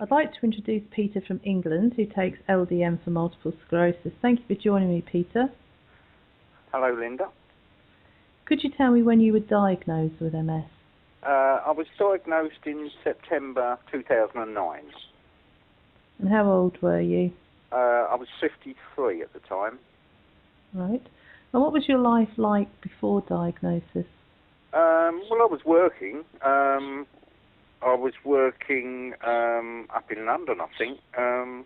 I'd like to introduce Peter from England, who takes LDN for multiple sclerosis. Thank you for joining me, Peter. Hello, Linda. Could you tell me when you were diagnosed with MS? I was diagnosed in September 2009. And how old were you? I was 53 at the time. Right. And what was your life like before diagnosis? Well, I was working. Up in London, I think. And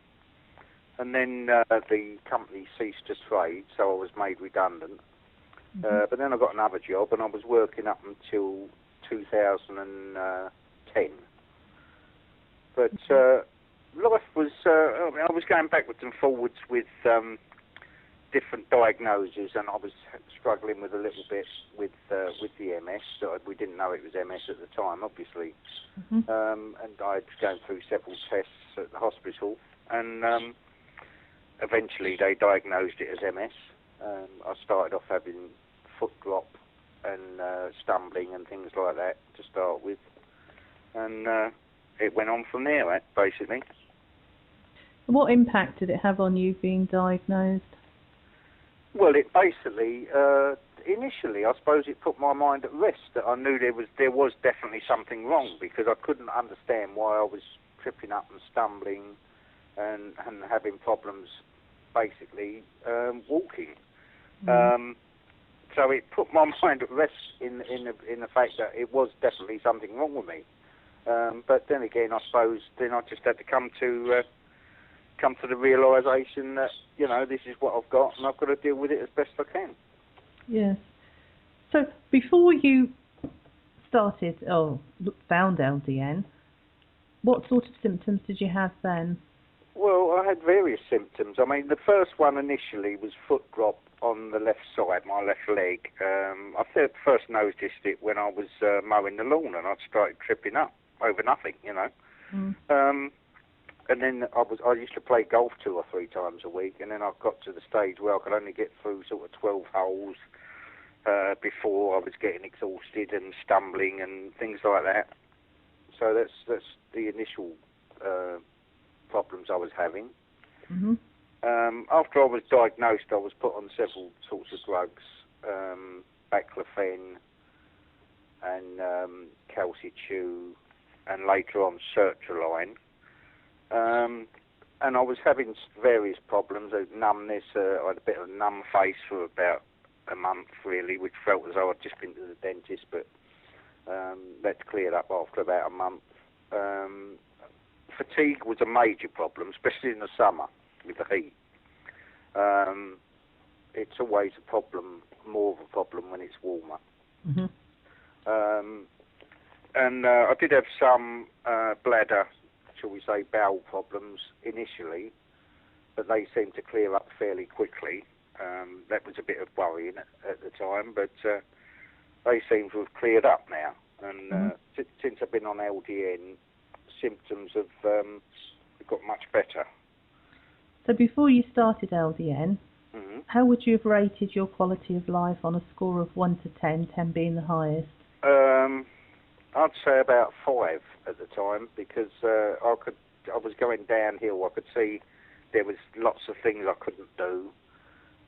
then the company ceased to trade, so I was made redundant. But then I got another job, and I was working up until 2010. But life was, I was going backwards and forwards with different diagnoses, and I was struggling with a little bit with the MS. So we didn't know it was MS at the time, obviously. And I was going through several tests at the hospital, and eventually they diagnosed it as MS. I started off having foot drop and stumbling and things like that to start with, and it went on from there, basically. What impact did it have on you being diagnosed? Well, it basically, initially, I suppose it put my mind at rest that I knew there was definitely something wrong, because I couldn't understand why I was tripping up and stumbling and having problems, basically, walking. So it put my mind at rest in the fact that it was definitely something wrong with me. But then again, I suppose then I just had to come to the realisation that, you know, this is what I've got and I've got to deal with it as best I can. Yes. So before you started or found LDN, what sort of symptoms did you have then? Well, I had various symptoms. I mean, the first one initially was foot drop on the left side, my left leg. I first noticed it when I was mowing the lawn, and I started tripping up over nothing, you know. And then I used to play golf 2 or 3 times a week, and then I got to the stage where I could only get through sort of 12 holes before I was getting exhausted and stumbling and things like that. So that's the initial problems I was having. After I was diagnosed, I was put on several sorts of drugs, baclofen and calcium, and later on sertraline. And I was having various problems, numbness. I had a bit of a numb face for about a month, really, which felt as though I'd just been to the dentist, but that cleared up after about a month. Fatigue was a major problem, especially in the summer with the heat. It's always a problem, more of a problem when it's warmer. And I did have some bladder, shall we say, bowel problems initially, but they seemed to clear up fairly quickly. That was a bit of worrying at the time, but they seem to have cleared up now. And since I've been on LDN, symptoms have got much better. So before you started LDN, how would you have rated your quality of life on a score of 1 to 10, 10 being the highest? I'd say about 5 at the time, because I was going downhill. I could see there was lots of things I couldn't do,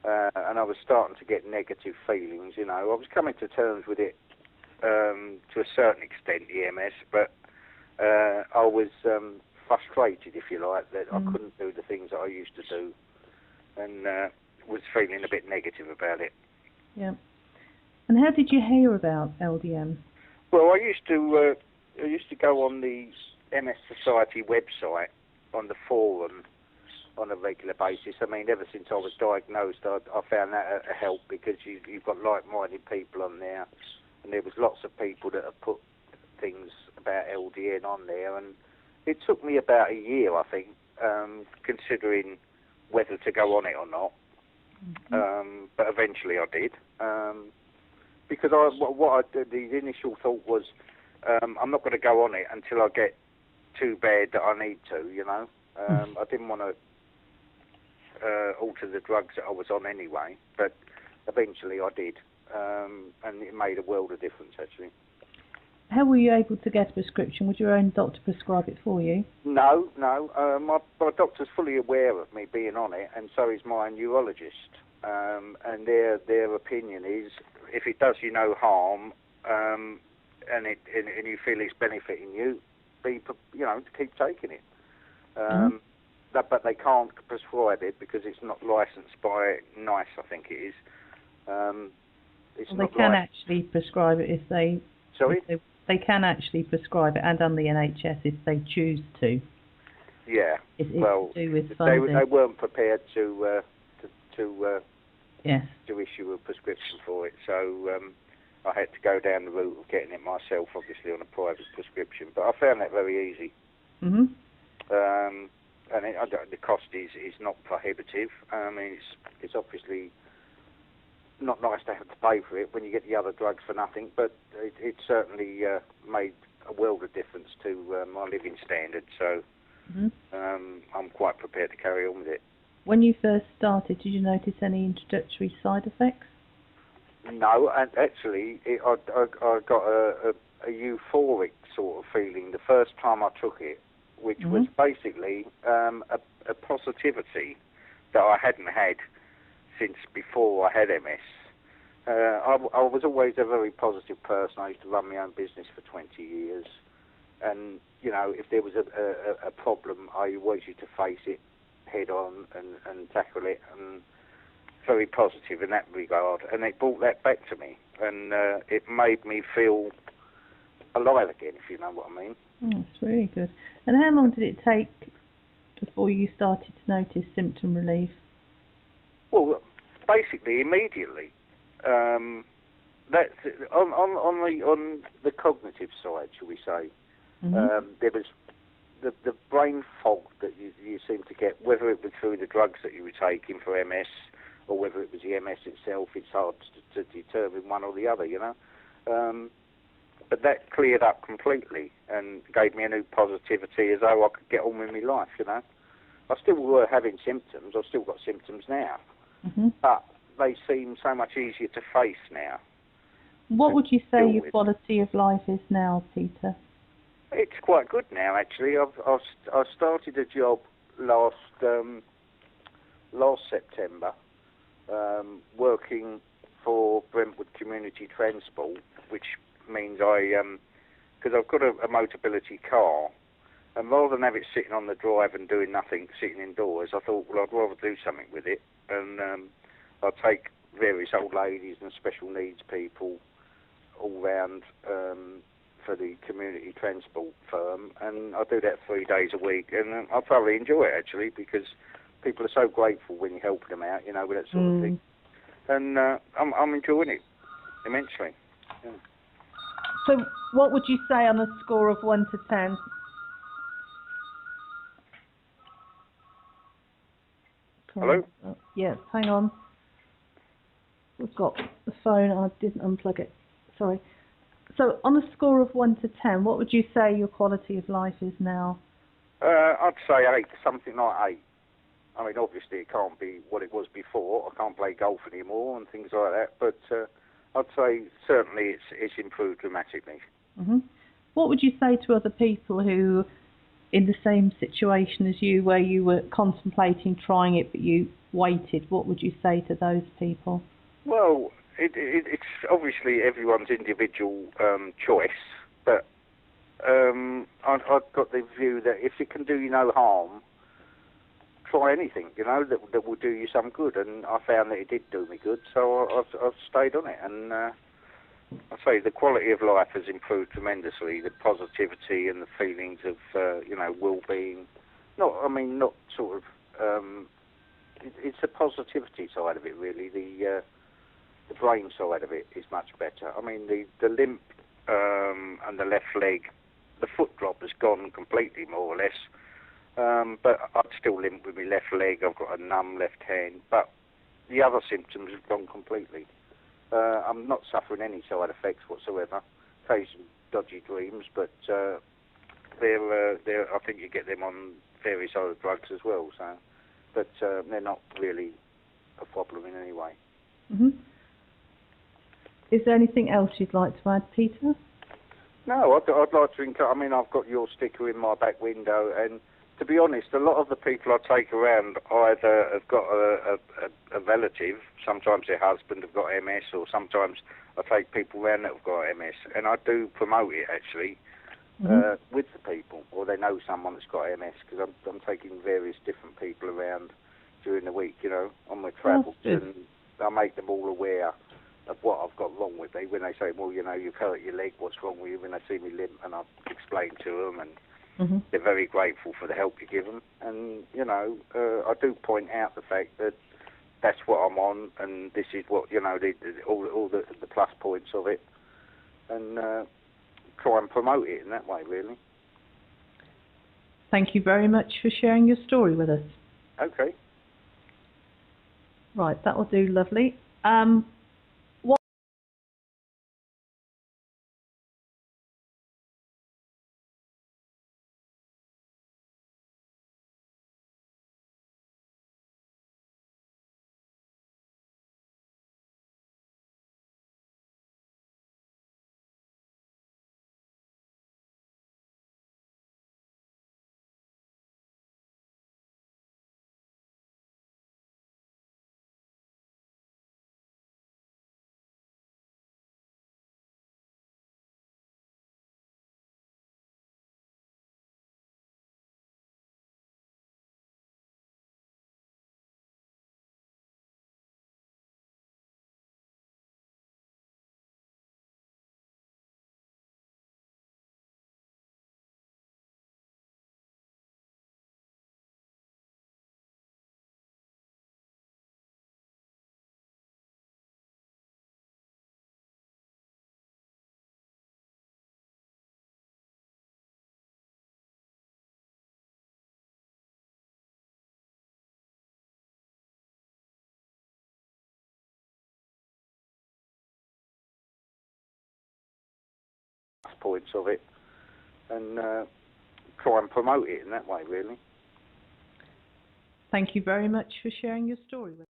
and I was starting to get negative feelings. You know, I was coming to terms with it to a certain extent, the MS, but I was frustrated, if you like, that I couldn't do the things that I used to do, and was feeling a bit negative about it. Yeah. And how did you hear about LDN? Well, I used to go on the MS Society website, on the forum, on a regular basis. I mean, ever since I was diagnosed, I found that a help, because you've got like-minded people on there, and there was lots of people that have put things about LDN on there, and it took me about a year, I think, considering whether to go on it or not. But eventually I did, because the initial thought was, I'm not going to go on it until I get too bad that I need to, you know. I didn't want to alter the drugs that I was on anyway, but eventually I did, and it made a world of difference, actually. how were you able to get a prescription? Would your own doctor prescribe it for you? No. My doctor's fully aware of me being on it, and so is my neurologist. And their opinion is, if it does you no harm, and you feel it's benefiting you, keep taking it. But they can't prescribe it because it's not licensed by NICE, I think it is. They can actually prescribe it if they. Sorry? They can actually prescribe it, and on the NHS if they choose to. Yeah. It's to do with funding. They weren't prepared to yes. to issue a prescription for it, so I had to go down the route of getting it myself, obviously on a private prescription. But I found that very easy. Mhm. And the cost is not prohibitive. I mean, it's obviously not nice to have to pay for it when you get the other drugs for nothing, but it certainly made a world of difference to my living standard. So I'm quite prepared to carry on with it. When you first started, did you notice any introductory side effects? No, and actually, I got a euphoric sort of feeling the first time I took it, which was basically a positivity that I hadn't had since before I had MS. I was always a very positive person. I used to run my own business for 20 years. And, if there was a problem, I always used to face it head on and tackle it, and very positive in that regard. And it brought that back to me. And it made me feel alive again, if you know what I mean. That's really good. And how long did it take before you started to notice symptom relief? Well, basically immediately. That's on the cognitive side, shall we say. There was the brain fog that you seem to get, whether it was through the drugs that you were taking for MS or whether it was the MS itself. It's hard to determine one or the other, But that cleared up completely and gave me a new positivity as though I could get on with my life, I still were having symptoms. I've still got symptoms now. But they seem so much easier to face now. What would you say your quality of life is now, Peter? It's quite good now, actually. I started a job last September, working for Brentwood Community Transport, which means because I've got a Motability car, and rather than have it sitting on the drive and doing nothing, sitting indoors, I thought, well, I'd rather do something with it, and I'll take various old ladies and special needs people all round for the community transport firm, and I do that 3 days a week, and I thoroughly enjoy it, actually, because people are so grateful when you're helping them out, with that sort of thing, and I'm enjoying it immensely. Yeah. So what would you say on a score of 1 to 10? Hello? Yes, hang on. We've got the phone. I didn't unplug it. Sorry. So on a score of 1 to 10, what would you say your quality of life is now? I'd say 8, something like 8. I mean, obviously it can't be what it was before. I can't play golf anymore and things like that, but I'd say certainly it's improved dramatically. What would you say to other people who, in the same situation as you, where you were contemplating trying it but you waited? What would you say to those people? Well, it's obviously everyone's individual choice, but I've got the view that if it can do you no harm, try anything, that will do you some good. And I found that it did do me good, so I've stayed on it. And I say the quality of life has improved tremendously. The positivity and the feelings of well-being. Not sort of. It's the positivity side of it, really. The brain side of it is much better. I mean, the limp and the left leg, the foot drop has gone completely, more or less. But I'd still limp with my left leg. I've got a numb left hand. But the other symptoms have gone completely. I'm not suffering any side effects whatsoever. Occasional dodgy dreams, but I think you get them on various other drugs as well. So, but they're not really a problem in any way. Is there anything else you'd like to add, Peter? No, I'd like to encourage. I mean, I've got your sticker in my back window, and to be honest, a lot of the people I take around either have got a relative, sometimes their husband have got MS, or sometimes I take people around that have got MS, and I do promote it actually with the people, or they know someone that's got MS, because I'm taking various different people around during the week, on my travels, and I make them all aware of what I've got wrong with me. When they say, well, you've hurt your leg, what's wrong with you? When they see me limp, and I explain to them, and they're very grateful for the help you give them. And, I do point out the fact that that's what I'm on, and this is what, all the plus points of it, and try and promote it in that way, really. Thank you very much for sharing your story with us. Okay. Right, that will do, lovely. Points of it, and try and promote it in that way, really. Thank you very much for sharing your story with us.